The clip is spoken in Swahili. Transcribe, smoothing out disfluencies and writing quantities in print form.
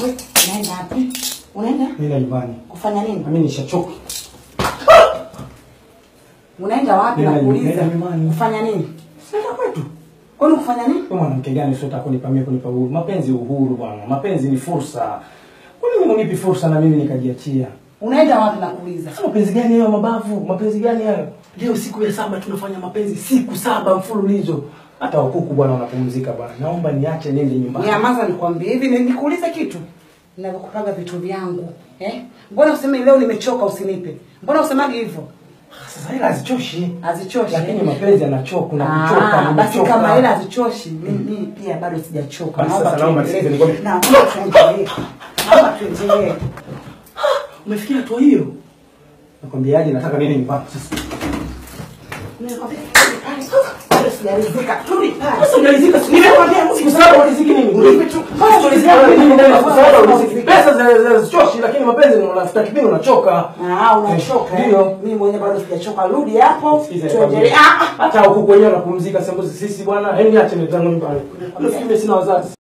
Unaenda wapi? Unaenda? Nenda nyumbani. Kufanya nini? Mimi nishachoka. Unaenda wapi na kuuliza? Kufanya nini? Sasa kwetu. Kwani kufanya nini? Kwa mwanamke gani sio kunipa uhuru? Mapenzi uhuru bwana. Mapenzi ni fursa. Kwa nini unipi fursa na mimi nikajiachia? Unaenda wapi na kuuliza? Mapenzi gani hayo mabavu? Mapenzi gani hayo? Leo siku ya 7 tunafanya mapenzi siku 7 mfululizo. Hata hukuku bwana unapumzika bwana. Naomba niache nende nyumbani. Nyamaza nikwambie hivi nikuulize kitu. Ninakupanga vitu vyangu. Mbona useme leo nimechoka usinipe? Mbona usemagi hivyo? Sasa hela hazichoshi. Hazichoshi. Lakini mapenzi yanachoka, unachoka. Basi kama hela hazichoshi, mimi pia bado sijachoka. Naomba tuendelee. Naomba tuendelee. Umefikia tu hiyo? Nakwambiaje nataka nini nyumbani sasa? Nimekwambia sijaridhika. Turudi pale. Sasa unalizika nimekwambia siku sababu unaliziki nini? Unipe tu. Kama unalizika nini ndani ya siku sababu unaliziki? Pesa zinachoshi lakini mapenzi unafuta kipindi unachoka. Unachoka. Ndio. Mimi mwenyewe bado sijachoka. Rudi hapo. Tuendelee. Hata huko kwenyewe unapumzika sasa sisi bwana. Hebu niache nitangu nyumbani. Nafikiri sina wazazi.